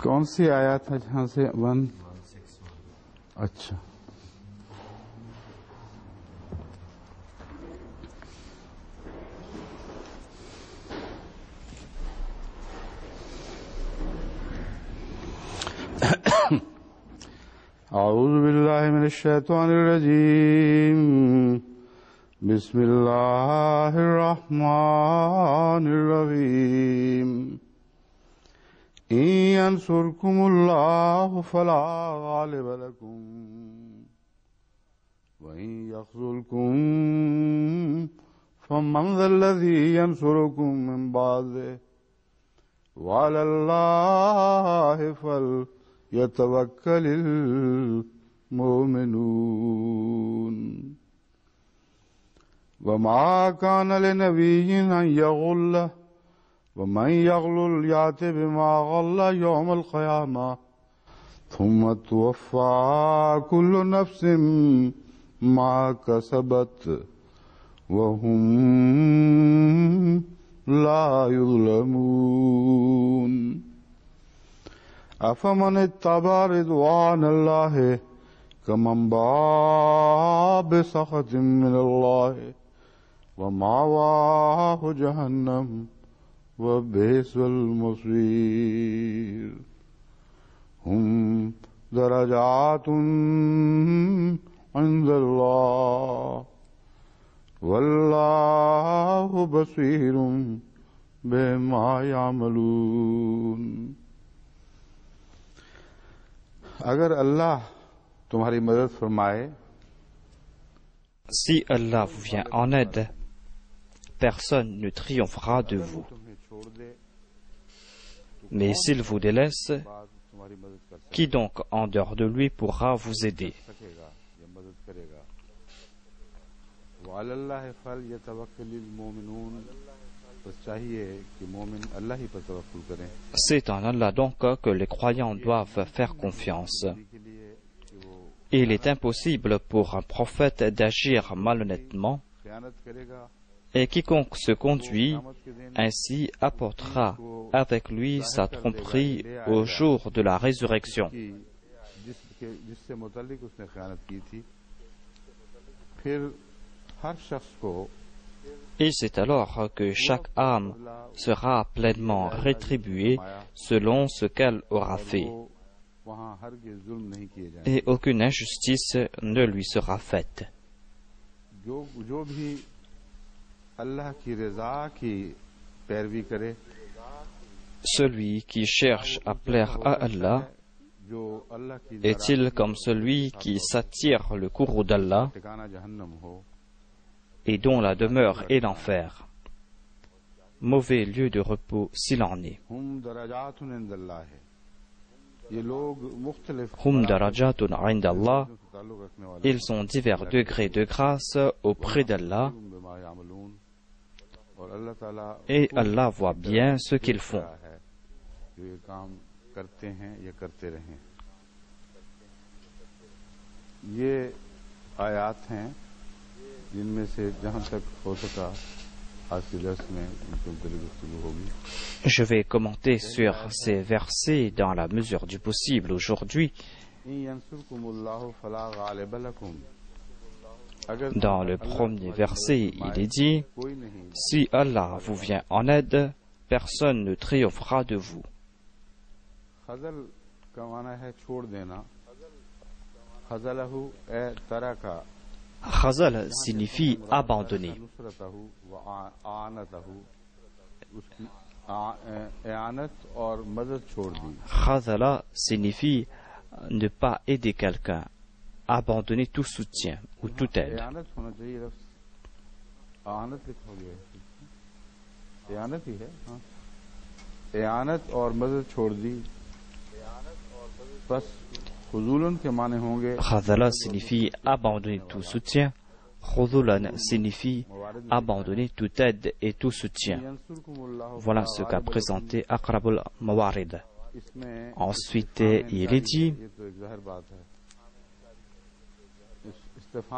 कौन सी आयत है जहां से वन? अच्छा, أعوذ بالله من الشيطان الرجيم بسم الله الرحمن الرحيم إن ينصركم الله فلا غالب لكم وإن يخذلكم فمن ذا الذي ينصركم من بعده وعلى الله فليتوكل المؤمنون وما كان لنبي أن يغل ومن يغلل يأت بما غل يوم القيامة ثم توفى كل نفس ما كسبت وهم لا يظلمون أفمن اتبع رضوان الله كمن باء بسخط من الله ومأواه جهنم وبئس المصير هم درجات عند الله والله بصير بما يعملون अगर अल्लाह तुम्हारी मदद फरमाए, si Allah vous vient en aide, personne ne triomphera de vous. Mais s'il vous délaisse, qui donc en dehors de lui pourra vous aider? C'est en Allah donc que les croyants doivent faire confiance. Il est impossible pour un prophète d'agir malhonnêtement, et quiconque se conduit ainsi apportera avec lui sa tromperie au jour de la résurrection. Et c'est alors que chaque âme sera pleinement rétribuée selon ce qu'elle aura fait, et aucune injustice ne lui sera faite. Celui qui cherche à plaire à Allah est-il comme celui qui s'attire le courroux d'Allah et dont la demeure est l'enfer? Mauvais lieu de repos s'il en est. Hum darajatun indallah, ils ont divers degrés de grâce auprès d'Allah, et Allah voit bien ce qu'ils font. Je vais commenter sur ces versets dans la mesure du possible aujourd'hui. Dans le premier verset, il est dit: si Allah vous vient en aide, personne ne triomphera de vous. Khazal signifie abandonner. Khazala signifie ne pas aider quelqu'un, abandonner tout soutien ou toute aide. Khazala signifie abandonner tout soutien. Khudulan signifie abandonner toute aide et tout soutien. Voilà ce qu'a présenté Aqrabul Mawarid. Ensuite, il est dit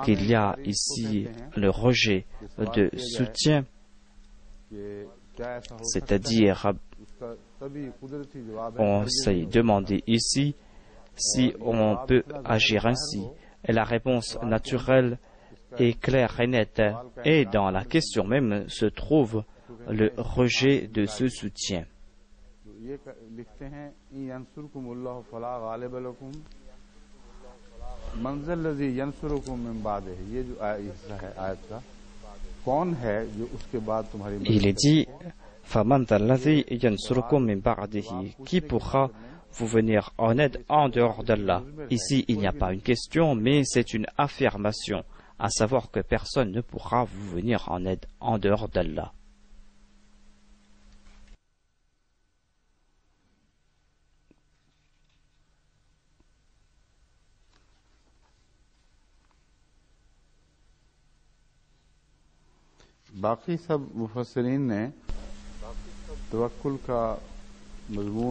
qu'il y a ici le rejet de soutien, c'est-à-dire On s'est demandé ici si on peut agir ainsi. Et la réponse naturelle est claire et nette. Et dans la question même se trouve le rejet de ce soutien. Il est dit, qui pourra vous venir en aide en dehors d'Allah? Ici, il n'y a pas une question, mais c'est une affirmation, à savoir que personne ne pourra vous venir en aide en dehors d'Allah.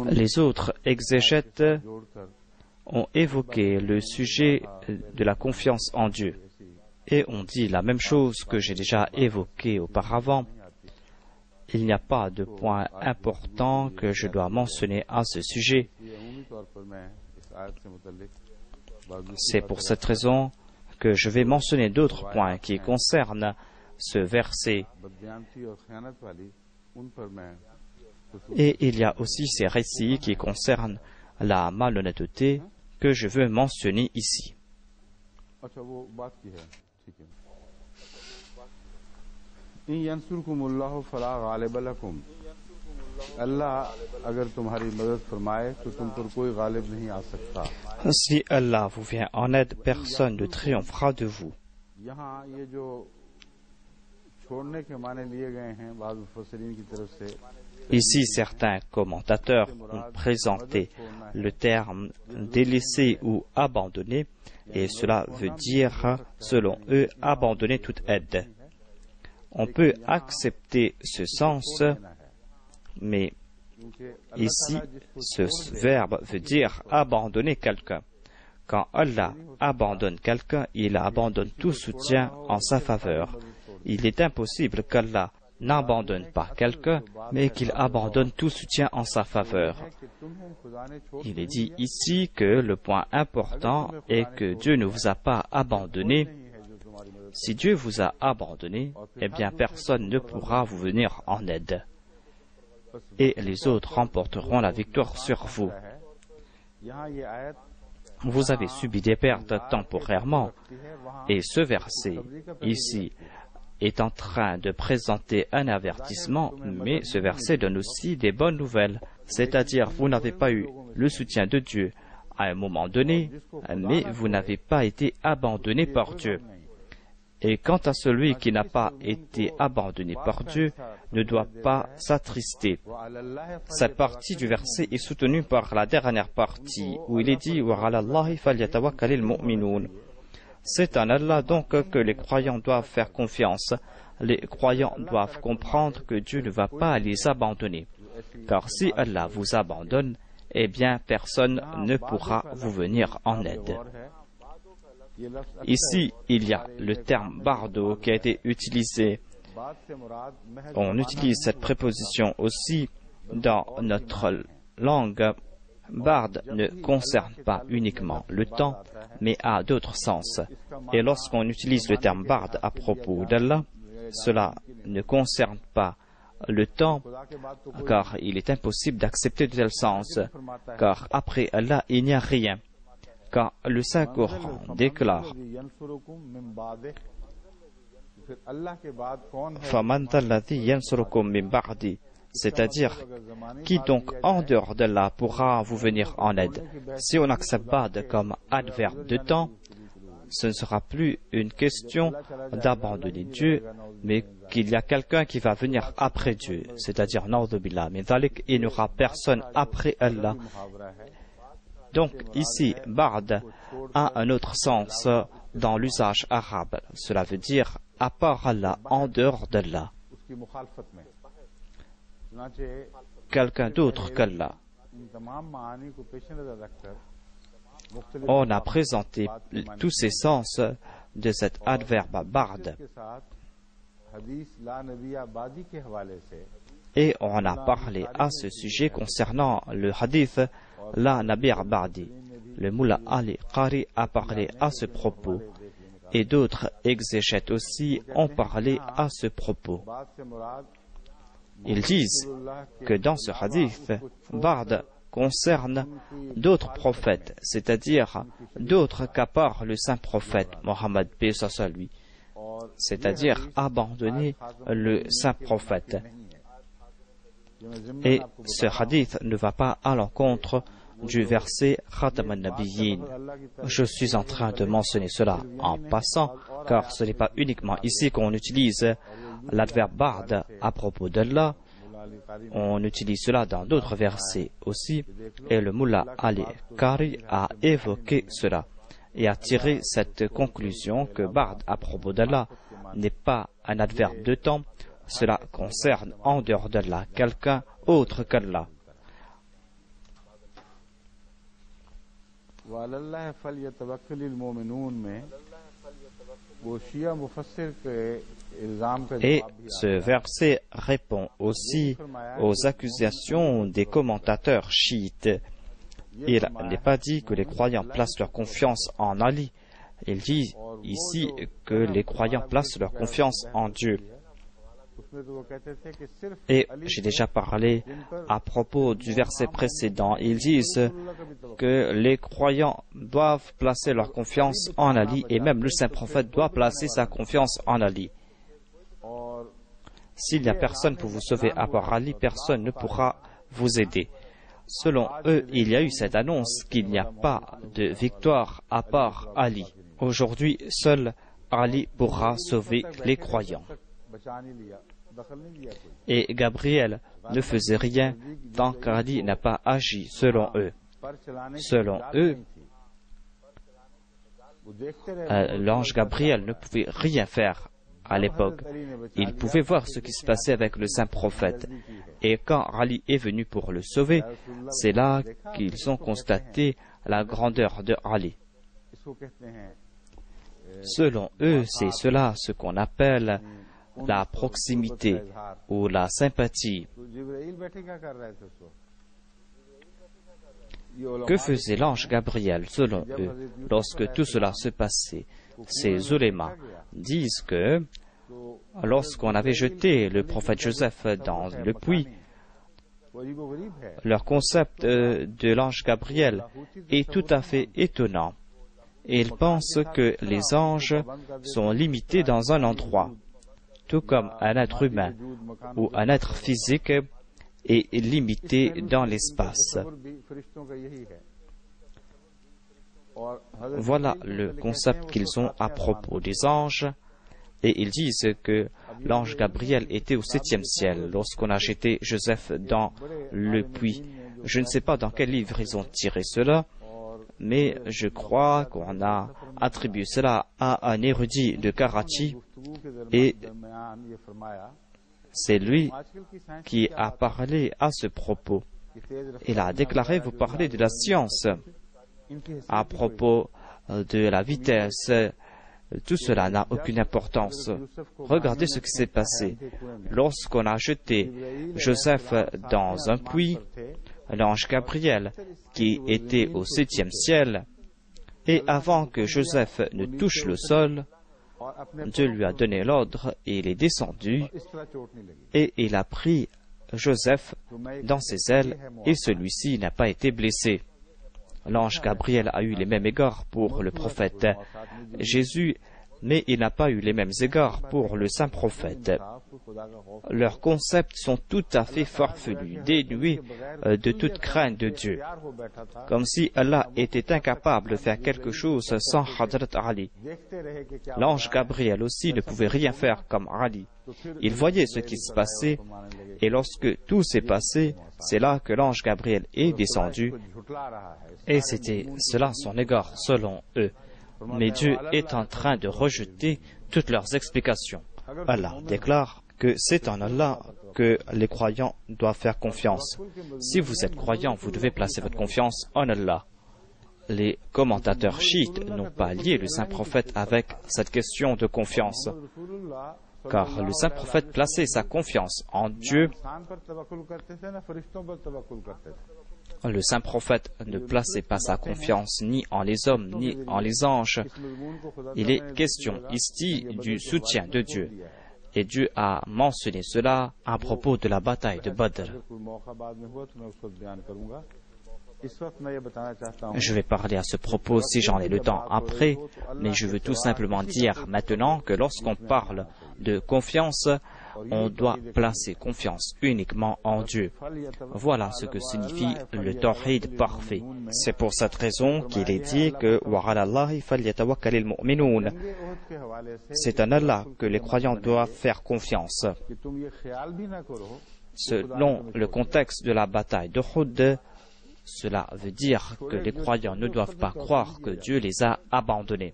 Les autres exégètes ont évoqué le sujet de la confiance en Dieu et ont dit la même chose que j'ai déjà évoqué auparavant. Il n'y a pas de point important que je dois mentionner à ce sujet. C'est pour cette raison que je vais mentionner d'autres points qui concernent ce verset. Et il y a aussi ces récits qui concernent la malhonnêteté que je veux mentionner ici. Si Allah vous vient en aide, personne ne triomphera de vous. Ici, certains commentateurs ont présenté le terme délaissé ou abandonné, et cela veut dire, selon eux, abandonner toute aide. On peut accepter ce sens, mais ici, ce verbe veut dire abandonner quelqu'un. Quand Allah abandonne quelqu'un, il abandonne tout soutien en sa faveur. Il est impossible qu'Allah n'abandonne pas quelqu'un, mais qu'il abandonne tout soutien en sa faveur. Il est dit ici que le point important est que Dieu ne vous a pas abandonné. Si Dieu vous a abandonné, eh bien personne ne pourra vous venir en aide. Et les autres remporteront la victoire sur vous. Vous avez subi des pertes temporairement, et ce verset ici est en train de présenter un avertissement, mais ce verset donne aussi des bonnes nouvelles, c'est-à-dire vous n'avez pas eu le soutien de Dieu à un moment donné, mais vous n'avez pas été abandonné par Dieu. Et quant à celui qui n'a pas été abandonné par Dieu, ne doit pas s'attrister. Cette partie du verset est soutenue par la dernière partie, où il est dit « Wa 'ala Allahi falyatawakkalil mu'minun ». C'est en Allah donc que les croyants doivent faire confiance. Les croyants doivent comprendre que Dieu ne va pas les abandonner. Car si Allah vous abandonne, eh bien personne ne pourra vous venir en aide. Ici, il y a le terme bardo qui a été utilisé. On utilise cette préposition aussi dans notre langue. Bard ne concerne pas uniquement le temps, mais a d'autres sens. Et lorsqu'on utilise le terme bard à propos d'Allah, cela ne concerne pas le temps, car il est impossible d'accepter de tel sens, car après Allah, il n'y a rien. Quand le Saint-Coran déclare c'est-à-dire, qui donc en dehors d'Allah pourra vous venir en aide? Si on accepte Ba'd comme adverbe de temps, ce ne sera plus une question d'abandonner Dieu, mais qu'il y a quelqu'un qui va venir après Dieu, c'est-à-dire Na'udhu billah min dhalik, il n'y aura personne après Allah. Donc ici, Ba'd a un autre sens dans l'usage arabe. Cela veut dire à part Allah, en dehors d'Allah. Quelqu'un d'autre qu'Allah. On a présenté tous ces sens de cet adverbe Ba'd. Et on a parlé à ce sujet concernant le hadith La Nabi Ba'di. Le Mullah Ali Qari a parlé à ce propos. Et d'autres exégètes aussi ont parlé à ce propos. Ils disent que dans ce hadith, Ba'd concerne d'autres prophètes, c'est-à-dire d'autres qu'à part le saint prophète Mohammed paix soit lui, c'est-à-dire abandonner le saint prophète. Et ce hadith ne va pas à l'encontre du verset Khatam al-Nabiyyin. Je suis en train de mentionner cela en passant, car ce n'est pas uniquement ici qu'on utilise l'adverbe Ba'd à propos d'Allah. On utilise cela dans d'autres versets aussi, et le Mullah Ali Qari a évoqué cela et a tiré cette conclusion que Ba'd à propos d'Allah n'est pas un adverbe de temps, cela concerne en dehors d'Allah quelqu'un autre qu'Allah. Et ce verset répond aussi aux accusations des commentateurs chiites. Il n'est pas dit que les croyants placent leur confiance en Ali. Il dit ici que les croyants placent leur confiance en Dieu. Et j'ai déjà parlé à propos du verset précédent. Ils disent que les croyants doivent placer leur confiance en Ali et même le saint prophète doit placer sa confiance en Ali. S'il n'y a personne pour vous sauver à part Ali, personne ne pourra vous aider. Selon eux, il y a eu cette annonce qu'il n'y a pas de victoire à part Ali. Aujourd'hui, seul Ali pourra sauver les croyants. Et Gabriel ne faisait rien tant qu'Ali n'a pas agi, selon eux. Selon eux, l'ange Gabriel ne pouvait rien faire à l'époque. Il pouvait voir ce qui se passait avec le saint prophète. Et quand Ali est venu pour le sauver, c'est là qu'ils ont constaté la grandeur de Ali. Selon eux, c'est cela ce qu'on appelle la proximité ou la sympathie. Que faisait l'ange Gabriel selon eux lorsque tout cela se passait? Ces ulémas disent que lorsqu'on avait jeté le prophète Joseph dans le puits, leur concept de l'ange Gabriel est tout à fait étonnant. Et ils pensent que les anges sont limités dans un endroit, tout comme un être humain ou un être physique est limité dans l'espace. Voilà le concept qu'ils ont à propos des anges, et ils disent que l'ange Gabriel était au 7e ciel lorsqu'on a jeté Joseph dans le puits. Je ne sais pas dans quel livre ils ont tiré cela, mais je crois qu'on a attribué cela à un érudit de Karachi, et c'est lui qui a parlé à ce propos. Il a déclaré: vous parlez de la science à propos de la vitesse. Tout cela n'a aucune importance. Regardez ce qui s'est passé. Lorsqu'on a jeté Joseph dans un puits, l'ange Gabriel, qui était au 7e ciel, et avant que Joseph ne touche le sol, Dieu lui a donné l'ordre et il est descendu, et il a pris Joseph dans ses ailes, et celui-ci n'a pas été blessé. L'ange Gabriel a eu les mêmes égards pour le prophète Jésus, mais il n'a pas eu les mêmes égards pour le saint prophète. Leurs concepts sont tout à fait farfelus, dénués de toute crainte de Dieu. Comme si Allah était incapable de faire quelque chose sans Hadrat Ali. L'ange Gabriel aussi ne pouvait rien faire comme Ali. Il voyait ce qui se passait, et lorsque tout s'est passé, c'est là que l'ange Gabriel est descendu, et c'était cela son égard selon eux. Mais Dieu est en train de rejeter toutes leurs explications. Allah déclare que c'est en Allah que les croyants doivent faire confiance. Si vous êtes croyant, vous devez placer votre confiance en Allah. Les commentateurs chiites n'ont pas lié le saint prophète avec cette question de confiance. car le saint prophète plaçait sa confiance en Dieu. Le saint prophète ne plaçait pas sa confiance ni en les hommes ni en les anges. Il est question ici du soutien de Dieu. Et Dieu a mentionné cela à propos de la bataille de Badr. Je vais parler à ce propos si j'en ai le temps après, mais je veux tout simplement dire maintenant que lorsqu'on parle de confiance, on doit placer confiance uniquement en Dieu. Voilà ce que signifie le tawhid parfait. C'est pour cette raison qu'il est dit que c'est en Allah que les croyants doivent faire confiance. Selon le contexte de la bataille de Uhud, cela veut dire que les croyants ne doivent pas croire que Dieu les a abandonnés.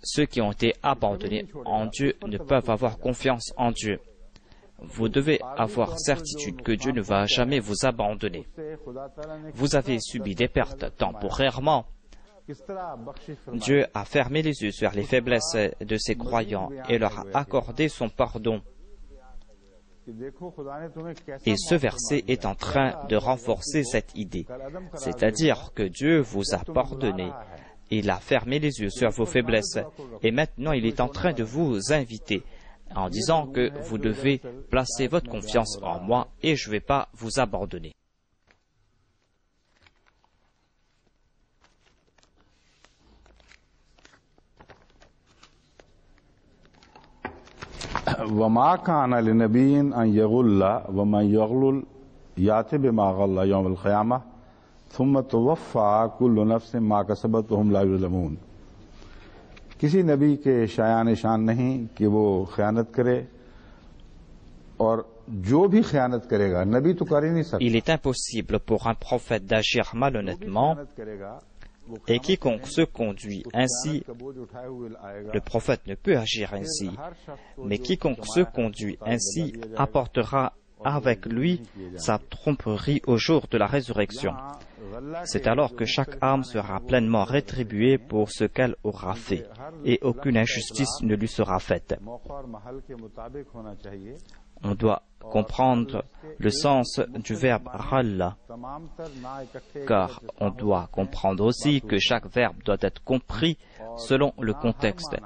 Ceux qui ont été abandonnés en Dieu ne peuvent avoir confiance en Dieu. Vous devez avoir certitude que Dieu ne va jamais vous abandonner. Vous avez subi des pertes temporairement. Dieu a fermé les yeux sur les faiblesses de ses croyants et leur a accordé son pardon. Et ce verset est en train de renforcer cette idée, c'est-à-dire que Dieu vous a pardonné. Il a fermé les yeux sur vos faiblesses et maintenant il est en train de vous inviter en disant que vous devez placer votre confiance en moi et je ne vais pas vous abandonner. وما كان لنبي أن يغل ومن يغلل يأتي بما غل يوم القيامة ثم توفى كل نفس ما كسبت وهم لا يظلمون. किसी नबी के शायान शान नहीं कि वो खयानत करे और जो भी खयानत करेगा नबी तो कर ही नहीं सकता. Il est impossible pour un prophète d'agir malhonnêtement. Et quiconque se conduit ainsi, le prophète ne peut agir ainsi, mais quiconque se conduit ainsi apportera avec lui sa tromperie au jour de la résurrection. C'est alors que chaque âme sera pleinement rétribuée pour ce qu'elle aura fait, et aucune injustice ne lui sera faite. On doit comprendre le sens du verbe ralla, car on doit comprendre aussi que chaque verbe doit être compris selon le contexte.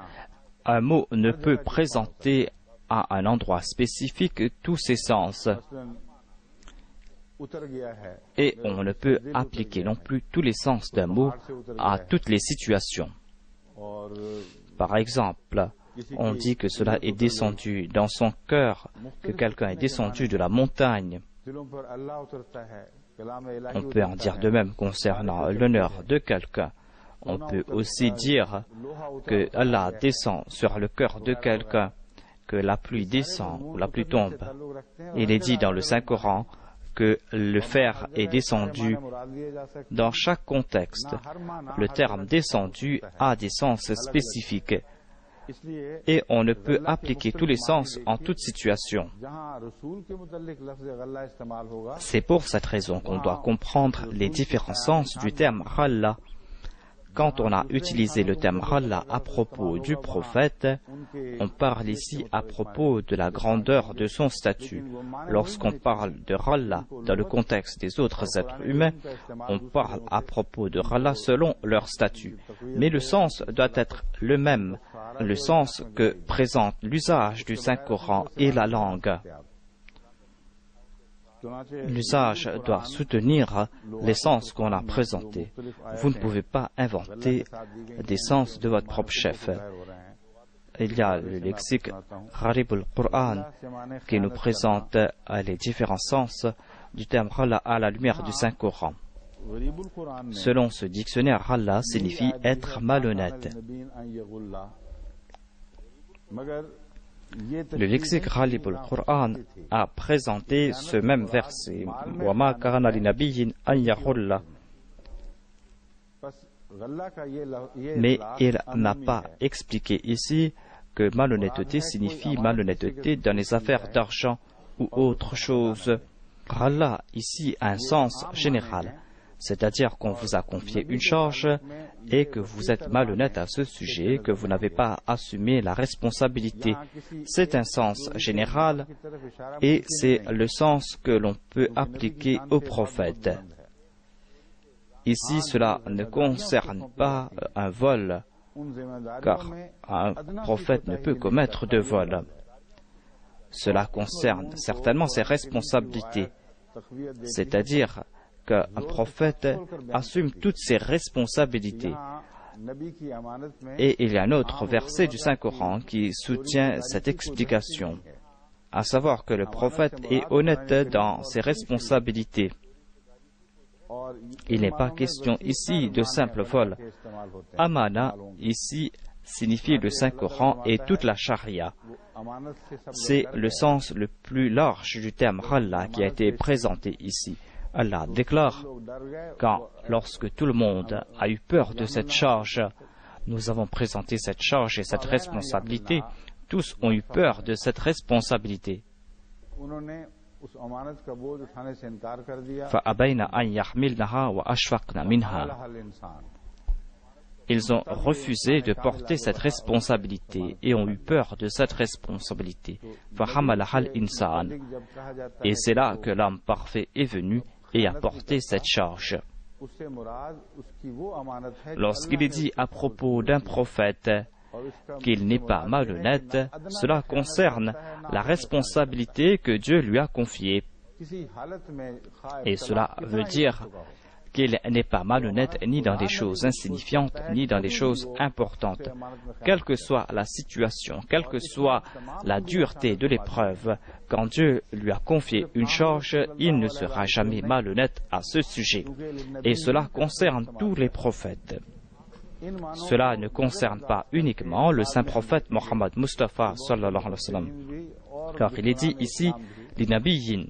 Un mot ne peut présenter à un endroit spécifique tous ses sens, et on ne peut appliquer non plus tous les sens d'un mot à toutes les situations. Par exemple, on dit que cela est descendu dans son cœur, que quelqu'un est descendu de la montagne. On peut en dire de même concernant l'honneur de quelqu'un. On peut aussi dire que Allah descend sur le cœur de quelqu'un, que la pluie descend ou la pluie tombe. Il est dit dans le Saint-Coran que le fer est descendu. Dans chaque contexte, le terme descendu a des sens spécifiques. Et on ne peut appliquer tous les sens en toute situation. C'est pour cette raison qu'on doit comprendre les différents sens du terme Ralla. Quand on a utilisé le terme Ralla à propos du prophète, on parle ici à propos de la grandeur de son statut. Lorsqu'on parle de Ralla dans le contexte des autres êtres humains, on parle à propos de Ralla selon leur statut. Mais le sens doit être le même, le sens que présente l'usage du Saint-Coran et la langue. L'usage doit soutenir les sens qu'on a présentés. Vous ne pouvez pas inventer des sens de votre propre chef. Il y a le lexique Gharib al-Qur'an qui nous présente les différents sens du terme Ralla à la lumière du Saint-Coran. Selon ce dictionnaire, Ralla signifie être malhonnête. Le lexique Gharib al-Qur'an a présenté ce même verset. وَمَا كَانَ لِنَبِيٍّ أَن يَغُلَّ. Mais il n'a pas expliqué ici que malhonnêteté signifie malhonnêteté dans les affaires d'argent ou autre chose. Ralla ici a un sens général, C'est-à-dire qu'on vous a confié une charge et que vous êtes malhonnête à ce sujet, que vous n'avez pas assumé la responsabilité. C'est un sens général et c'est le sens que l'on peut appliquer au prophète. Ici, cela ne concerne pas un vol, car un prophète ne peut commettre de vol. Cela concerne certainement ses responsabilités, c'est-à-dire qu'un prophète assume toutes ses responsabilités. Et il y a un autre verset du Saint-Coran qui soutient cette explication, à savoir que le prophète est honnête dans ses responsabilités. Il n'est pas question ici de simple vol. Amana, ici, signifie le Saint-Coran et toute la charia. C'est le sens le plus large du terme Ralla qui a été présenté ici. Allah déclare, lorsque tout le monde a eu peur de cette charge, nous avons présenté cette charge et cette responsabilité. Tous ont eu peur de cette responsabilité. Ils ont refusé de porter cette responsabilité et ont eu peur de cette responsabilité. Et c'est là que l'homme parfait est venu et a porté cette charge. Lorsqu'il est dit à propos d'un prophète qu'il n'est pas malhonnête, cela concerne la responsabilité que Dieu lui a confiée. Et cela veut dire qu'il n'est pas malhonnête ni dans des choses insignifiantes, ni dans des choses importantes. Quelle que soit la situation, quelle que soit la dureté de l'épreuve, quand Dieu lui a confié une charge, il ne sera jamais malhonnête à ce sujet. Et cela concerne tous les prophètes. Cela ne concerne pas uniquement le saint prophète Mohammed Mustafa sallallahu alayhi wa sallam. Car il est dit ici, les nabiyyin.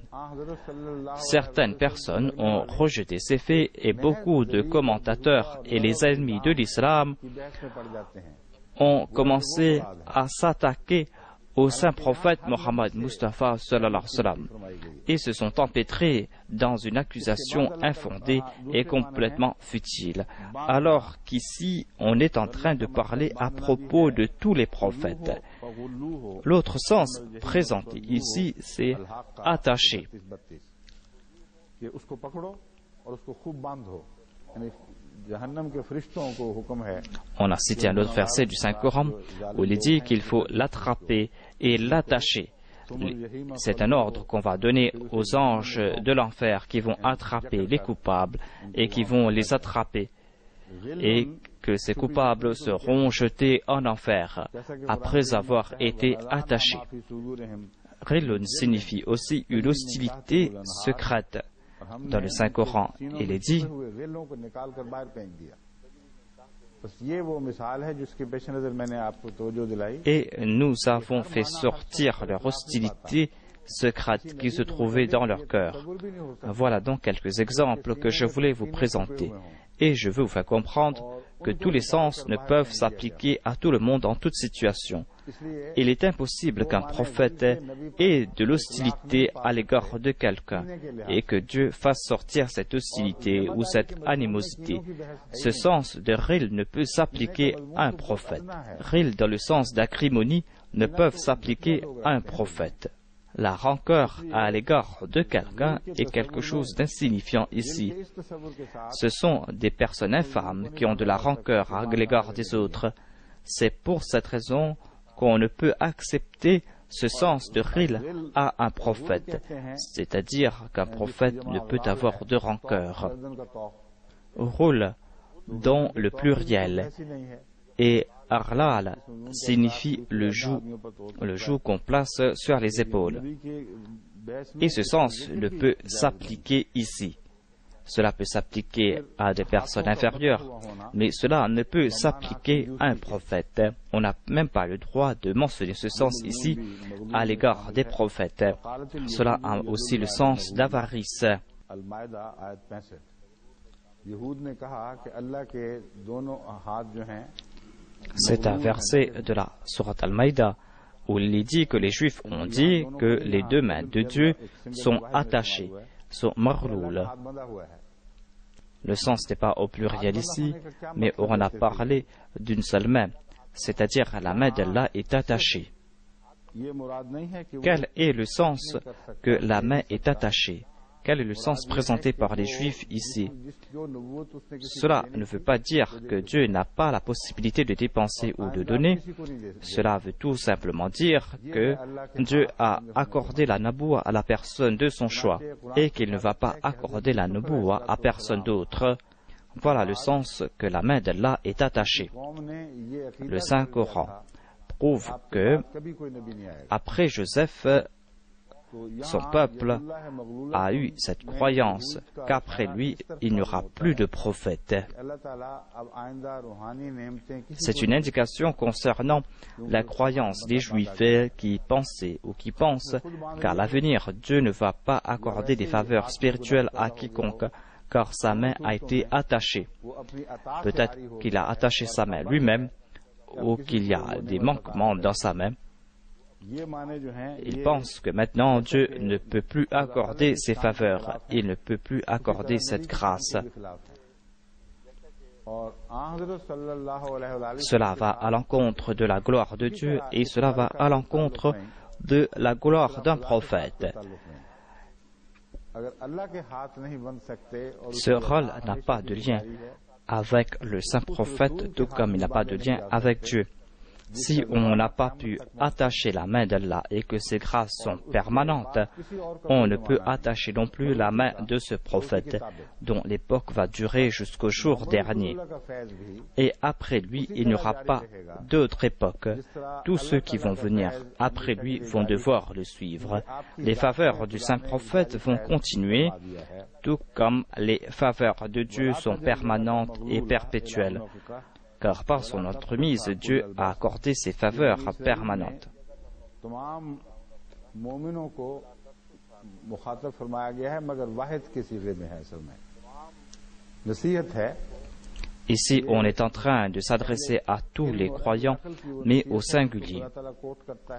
Certaines personnes ont rejeté ces faits et beaucoup de commentateurs et les ennemis de l'islam ont commencé à s'attaquer au saint prophète Mohammed Mustafa sallallahu alayhi wa sallam et se sont empêtrés dans une accusation infondée et complètement futile, alors qu'ici on est en train de parler à propos de tous les prophètes. L'autre sens présenté ici, c'est attaché. On a cité un autre verset du Saint-Coran où il est dit qu'il faut l'attraper et l'attacher. C'est un ordre qu'on va donner aux anges de l'enfer qui vont attraper les coupables et qui vont les attraper et que ces coupables seront jetés en enfer après avoir été attachés. Rilun signifie aussi une hostilité secrète. Dans le Saint-Coran, il est dit et nous avons fait sortir leur hostilité secrète qui se trouvait dans leur cœur. Voilà donc quelques exemples que je voulais vous présenter. Et je veux vous faire comprendre que tous les sens ne peuvent s'appliquer à tout le monde en toute situation. Il est impossible qu'un prophète ait de l'hostilité à l'égard de quelqu'un et que Dieu fasse sortir cette hostilité ou cette animosité. Ce sens de ril ne peut s'appliquer à un prophète. Ril dans le sens d'acrimonie ne peuvent s'appliquer à un prophète. La rancœur à l'égard de quelqu'un est quelque chose d'insignifiant ici. Ce sont des personnes infâmes qui ont de la rancœur à l'égard des autres. C'est pour cette raison qu'on ne peut accepter ce sens de ril à un prophète, c'est-à-dire qu'un prophète ne peut avoir de rancœur. Roule dans le pluriel et Arlal signifie le joug qu'on place sur les épaules. Et ce sens ne peut s'appliquer ici. Cela peut s'appliquer à des personnes inférieures, mais cela ne peut s'appliquer à un prophète. On n'a même pas le droit de mentionner ce sens ici à l'égard des prophètes. Cela a aussi le sens d'avarice. C'est un verset de la Sourate Al-Maïda où il est dit que les Juifs ont dit que les deux mains de Dieu sont attachées, sont marloul. Le sens n'est pas au pluriel ici, mais on a parlé d'une seule main, c'est-à-dire la main d'Allah est attachée. Quel est le sens que la main est attachée? Quel est le sens présenté par les Juifs ici? Cela ne veut pas dire que Dieu n'a pas la possibilité de dépenser ou de donner. Cela veut tout simplement dire que Dieu a accordé la naboua à la personne de son choix et qu'il ne va pas accorder la naboua à personne d'autre. Voilà le sens que la main d'Allah est attachée. Le Saint-Coran prouve que, après Joseph, son peuple a eu cette croyance qu'après lui, il n'y aura plus de prophète. C'est une indication concernant la croyance des Juifs qui pensaient ou qui pensent qu'à l'avenir, Dieu ne va pas accorder des faveurs spirituelles à quiconque, car sa main a été attachée. Peut-être qu'il a attaché sa main lui-même ou qu'il y a des manquements dans sa main. Il pense que maintenant Dieu ne peut plus accorder ses faveurs, il ne peut plus accorder cette grâce. Cela va à l'encontre de la gloire de Dieu et cela va à l'encontre de la gloire d'un prophète. Ce rôle n'a pas de lien avec le saint prophète, tout comme il n'a pas de lien avec Dieu. Si on n'a pas pu attacher la main d'Allah et que ses grâces sont permanentes, on ne peut attacher non plus la main de ce prophète, dont l'époque va durer jusqu'au jour dernier. Et après lui, il n'y aura pas d'autre époque. Tous ceux qui vont venir après lui vont devoir le suivre. Les faveurs du saint prophète vont continuer, tout comme les faveurs de Dieu sont permanentes et perpétuelles. Car par son entremise, Dieu a accordé ses faveurs permanentes. Ici, on est en train de s'adresser à tous les croyants, mais au singulier.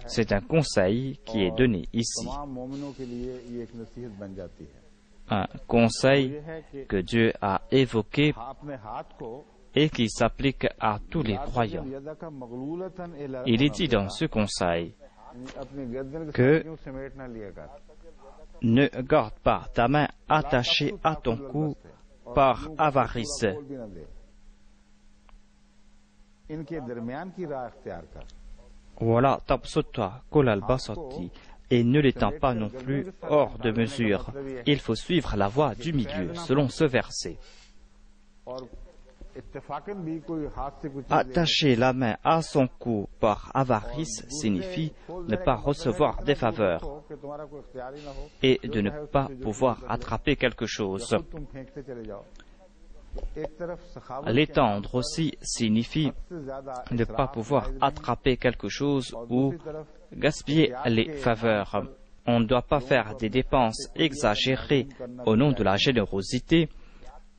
C'est un conseil qui est donné ici. Un conseil que Dieu a évoqué et qui s'applique à tous les croyants. Il est dit dans ce conseil que ne garde pas ta main attachée à ton cou par avarice. Voilà, tabsutta kolal basati, et ne l'étends pas non plus hors de mesure. Il faut suivre la voie du milieu, selon ce verset. Attacher la main à son cou par avarice signifie ne pas recevoir des faveurs et de ne pas pouvoir attraper quelque chose. L'étendre aussi signifie ne pas pouvoir attraper quelque chose ou gaspiller les faveurs. On ne doit pas faire des dépenses exagérées au nom de la générosité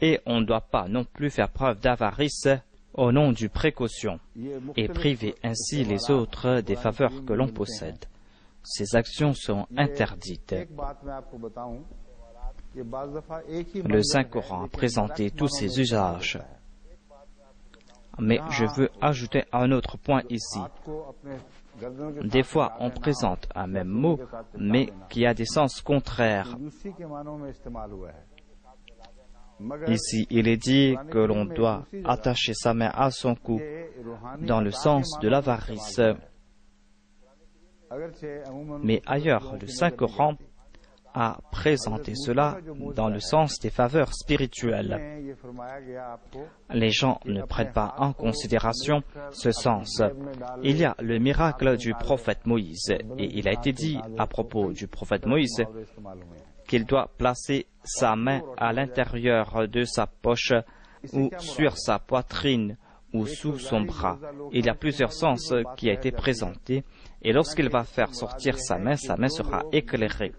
et on ne doit pas non plus faire preuve d'avarice au nom du précaution et priver ainsi les autres des faveurs que l'on possède. Ces actions sont interdites. Le Saint-Coran a présenté tous ces usages. Mais je veux ajouter un autre point ici. Des fois, on présente un même mot, mais qui a des sens contraires. Ici, il est dit que l'on doit attacher sa main à son cou dans le sens de l'avarice. Mais ailleurs, le Saint-Coran a présenté cela dans le sens des faveurs spirituelles. Les gens ne prennent pas en considération ce sens. Il y a le miracle du prophète Moïse, et il a été dit à propos du prophète Moïse qu'il doit placer sa main à l'intérieur de sa poche ou sur sa poitrine ou sous son bras. Il y a plusieurs sens qui a été présenté et lorsqu'il va faire sortir sa main sera éclairée.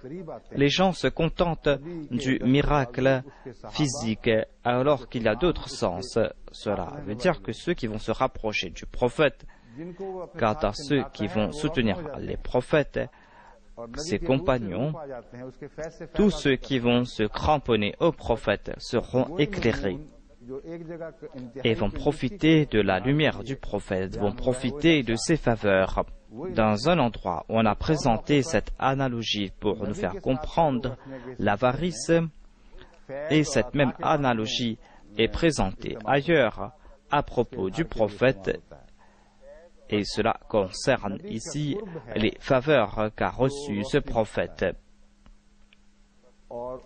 Les gens se contentent du miracle physique alors qu'il y a d'autres sens. Cela veut dire que ceux qui vont se rapprocher du prophète, quant à ceux qui vont soutenir les prophètes, ses compagnons, tous ceux qui vont se cramponner au prophète seront éclairés et vont profiter de la lumière du prophète, vont profiter de ses faveurs. Dans un endroit où on a présenté cette analogie pour nous faire comprendre l'avarice, et cette même analogie est présentée ailleurs à propos du prophète, et cela concerne ici les faveurs qu'a reçues ce prophète. On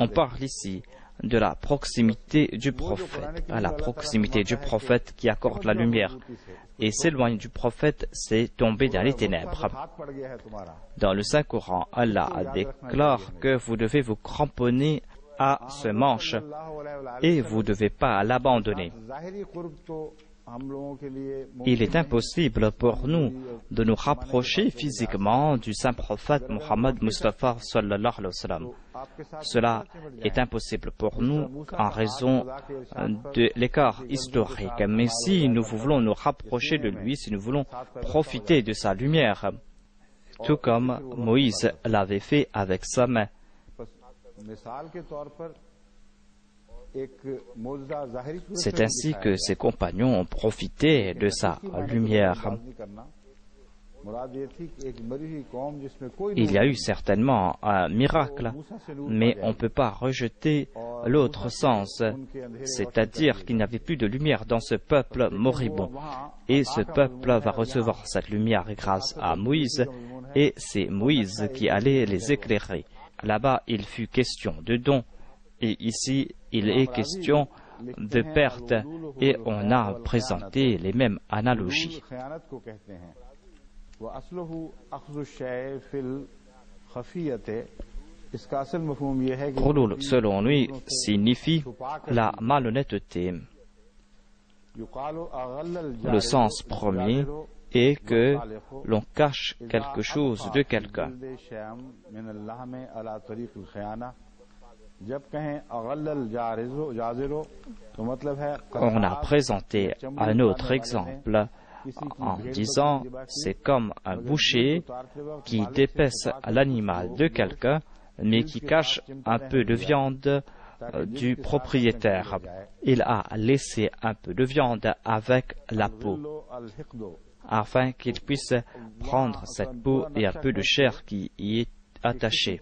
parle ici de la proximité du prophète, à la proximité du prophète qui accorde la lumière. Et s'éloigner du prophète, c'est tomber dans les ténèbres. Dans le Saint-Coran, Allah déclare que vous devez vous cramponner à ce manche et vous ne devez pas l'abandonner. Il est impossible pour nous de nous rapprocher physiquement du saint prophète Muhammad Mustafa sallallahu alayhi wa sallam. Cela est impossible pour nous en raison de l'écart historique. Mais si nous voulons nous rapprocher de lui, si nous voulons profiter de sa lumière, tout comme Moïse l'avait fait avec sa main, c'est ainsi que ses compagnons ont profité de sa lumière. Il y a eu certainement un miracle, mais on ne peut pas rejeter l'autre sens, c'est-à-dire qu'il n'y avait plus de lumière dans ce peuple moribond. Et ce peuple va recevoir cette lumière grâce à Moïse, et c'est Moïse qui allait les éclairer. Là-bas, il fut question de dons, et ici, il est question de perte, et on a présenté les mêmes analogies. Ghulul, selon lui, signifie la malhonnêteté. Le sens premier est que l'on cache quelque chose de quelqu'un. On a présenté un autre exemple en disant c'est comme un boucher qui dépaisse l'animal de quelqu'un mais qui cache un peu de viande du propriétaire. Il a laissé un peu de viande avec la peau afin qu'il puisse prendre cette peau et un peu de chair qui y est attachée.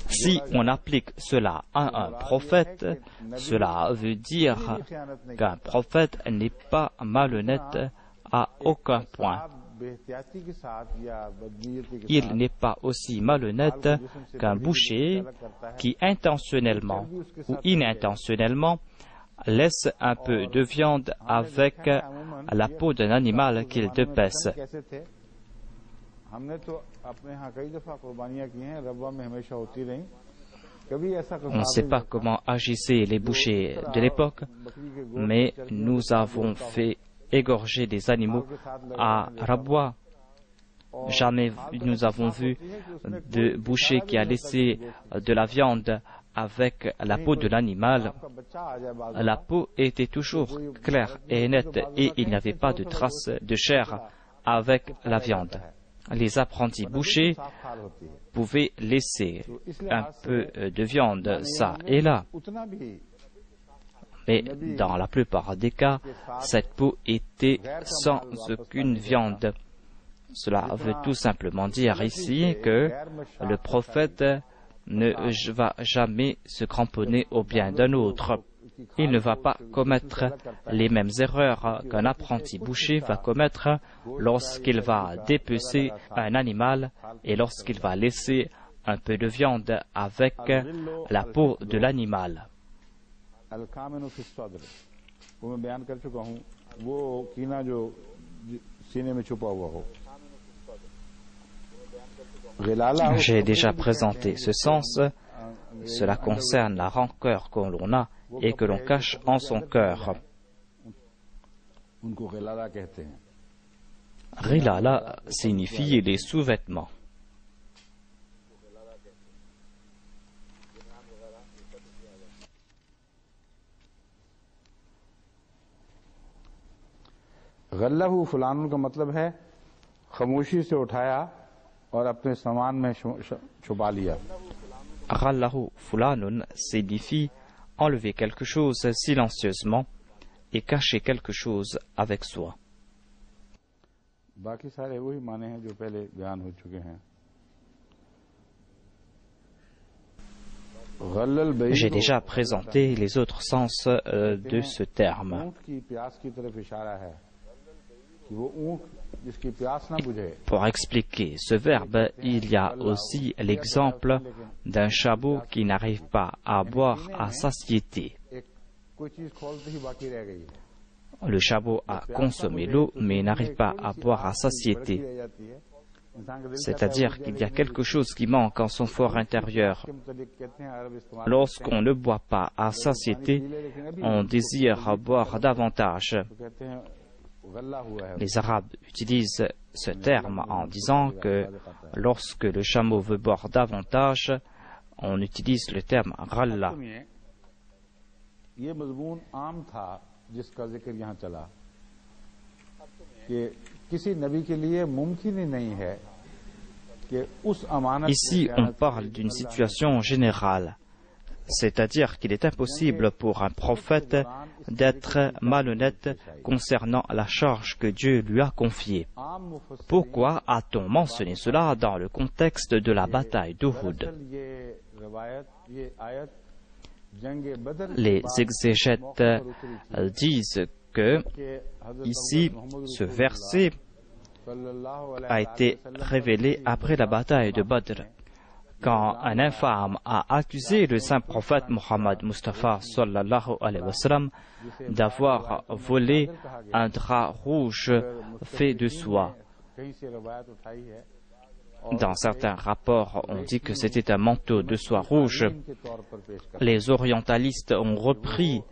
Si on applique cela à un prophète, cela veut dire qu'un prophète n'est pas malhonnête à aucun point. Il n'est pas aussi malhonnête qu'un boucher qui intentionnellement ou inintentionnellement laisse un peu de viande avec la peau d'un animal qu'il dépaisse. On ne sait pas comment agissaient les bouchers de l'époque, mais nous avons fait égorger des animaux à Rabwa. Jamais nous avons vu de boucher qui a laissé de la viande avec la peau de l'animal. La peau était toujours claire et nette et il n'y avait pas de traces de chair avec la viande. Les apprentis bouchers pouvaient laisser un peu de viande ça et là. Mais dans la plupart des cas, cette peau était sans aucune viande. Cela veut tout simplement dire ici que le prophète ne va jamais se cramponner au bien d'un autre. Il ne va pas commettre les mêmes erreurs qu'un apprenti boucher va commettre lorsqu'il va dépecer un animal et lorsqu'il va laisser un peu de viande avec la peau de l'animal. J'ai déjà présenté ce sens. Cela concerne la rancœur que l'on a et que l'on cache en son cœur. Rilala signifie les sous-vêtements. गल्लहु फुलानुन का मतलब है खामोशी से उठाया और अपने सामान में छुपा लिया. Ghallahu fulanun signifie enlever quelque chose silencieusement et cacher quelque chose avec soi. बाकी सारे वही माने हैं जो पहले बयान हो चुके हैं. J'ai déjà présenté les autres sens de ce terme. Pour expliquer ce verbe, il y a aussi l'exemple d'un chameau qui n'arrive pas à boire à satiété. Le chameau a consommé l'eau mais n'arrive pas à boire à satiété. C'est-à-dire qu'il y a quelque chose qui manque en son fort intérieur. Lorsqu'on ne boit pas à satiété, on désire boire davantage. Les Arabes utilisent ce terme en disant que lorsque le chameau veut boire davantage, on utilise le terme ghalla. Ici, on parle d'une situation générale, c'est-à-dire qu'il est impossible pour un prophète d'être malhonnête concernant la charge que Dieu lui a confiée. Pourquoi a-t-on mentionné cela dans le contexte de la bataille d'Uhud? Les exégètes disent que, ici, ce verset a été révélé après la bataille de Badr, quand un infâme a accusé le saint prophète Mohammed Mustafa sallallahu alayhi wa sallam d'avoir volé un drap rouge fait de soie. Dans certains rapports, on dit que c'était un manteau de soie rouge. Les orientalistes ont repris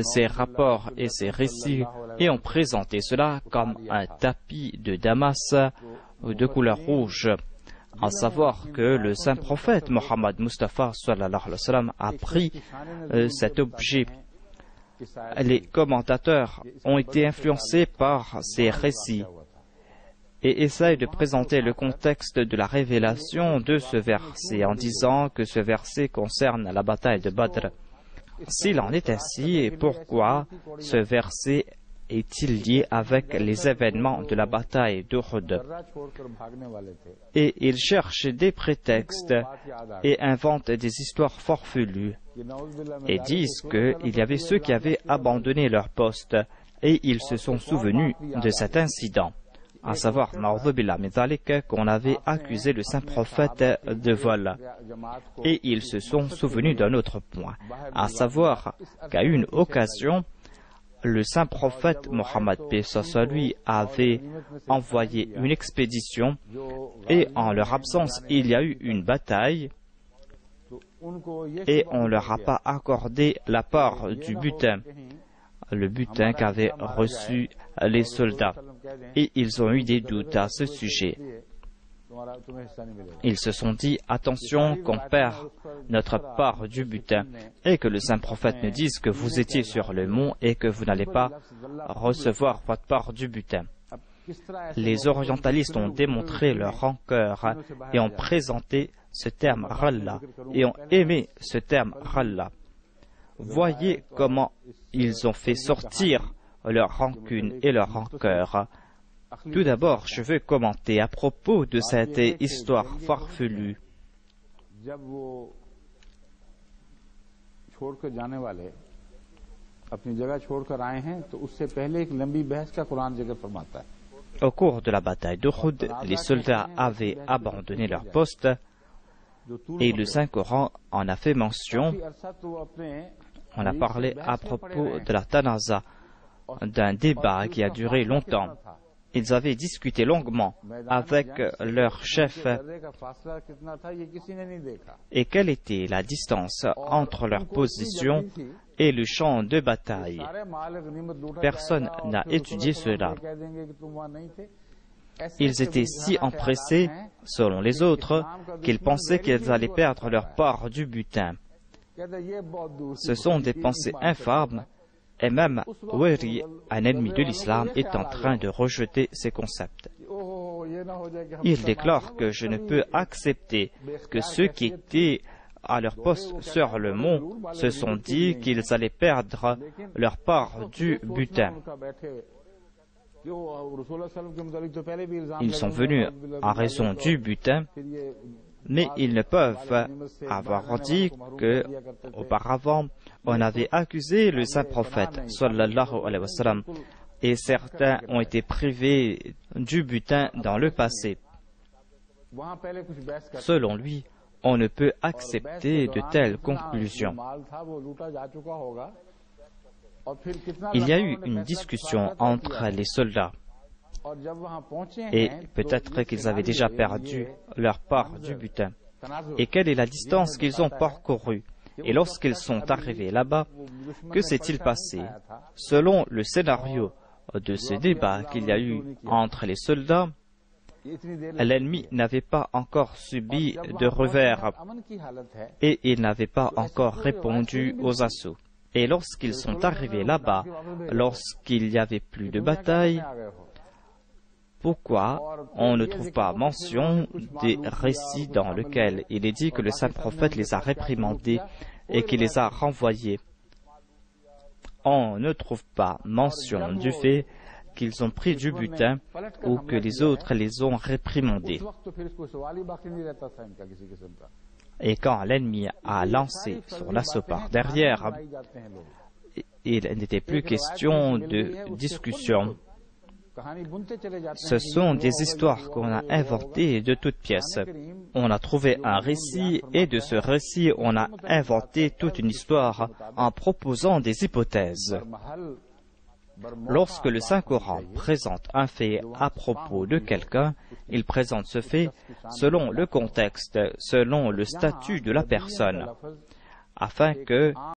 ces rapports et ces récits et ont présenté cela comme un tapis de Damas de couleur rouge. À savoir que le saint prophète Mohammed Mustafa sallallahu alayhi wa sallam a pris cet objet. Les commentateurs ont été influencés par ces récits et essayent de présenter le contexte de la révélation de ce verset en disant que ce verset concerne la bataille de Badr. S'il en est ainsi, pourquoi ce verset est-il lié avec les événements de la bataille d'Uhud? Et ils cherchent des prétextes et inventent des histoires farfelues et disent qu'il y avait ceux qui avaient abandonné leur poste et ils se sont souvenus de cet incident, à savoir qu'on avait accusé le saint prophète de vol. Et ils se sont souvenus d'un autre point, à savoir qu'à une occasion, le saint prophète Mohammed lui avait envoyé une expédition et en leur absence, il y a eu une bataille et on ne leur a pas accordé la part du butin, le butin qu'avaient reçu les soldats. Et ils ont eu des doutes à ce sujet. Ils se sont dit, attention qu'on perd notre part du butin et que le saint prophète nous dise que vous étiez sur le mont et que vous n'allez pas recevoir votre part du butin. Les orientalistes ont démontré leur rancœur et ont présenté ce terme Ralla et ont aimé ce terme Ralla. Voyez comment ils ont fait sortir leur rancune et leur rancœur. Tout d'abord, je veux commenter à propos de cette histoire farfelue. Au cours de la bataille d'Uhud, les soldats avaient abandonné leur poste et le Saint-Coran en a fait mention. On a parlé à propos de la Tanaza, d'un débat qui a duré longtemps. Ils avaient discuté longuement avec leur chef et quelle était la distance entre leur position et le champ de bataille. Personne n'a étudié cela. Ils étaient si empressés, selon les autres, qu'ils pensaient qu'ils allaient perdre leur part du butin. Ce sont des pensées infâmes Et même Wari, un ennemi de l'islam, est en train de rejeter ces concepts. Il déclare que je ne peux accepter que ceux qui étaient à leur poste sur le mont se sont dit qu'ils allaient perdre leur part du butin. Ils sont venus en raison du butin, mais ils ne peuvent avoir dit que auparavant on avait accusé le saint prophète sallallahu alayhi wa sallam, et certains ont été privés du butin dans le passé. Selon lui, on ne peut accepter de telles conclusions. Il y a eu une discussion entre les soldats et peut-être qu'ils avaient déjà perdu leur part du butin. Et quelle est la distance qu'ils ont parcourue? Et lorsqu'ils sont arrivés là-bas, que s'est-il passé? Selon le scénario de ce débat qu'il y a eu entre les soldats, l'ennemi n'avait pas encore subi de revers et il n'avait pas encore répondu aux assauts. Et lorsqu'ils sont arrivés là-bas, lorsqu'il n'y avait plus de bataille, pourquoi on ne trouve pas mention des récits dans lesquels il est dit que le saint prophète les a réprimandés et qu'il les a renvoyés? On ne trouve pas mention du fait qu'ils ont pris du butin ou que les autres les ont réprimandés. Et quand l'ennemi a lancé son assaut par derrière, il n'était plus question de discussion. Ce sont des histoires qu'on a inventées de toutes pièces. On a trouvé un récit et de ce récit, on a inventé toute une histoire en proposant des hypothèses. Lorsque le Saint-Coran présente un fait à propos de quelqu'un, il présente ce fait selon le contexte, selon le statut de la personne, afin que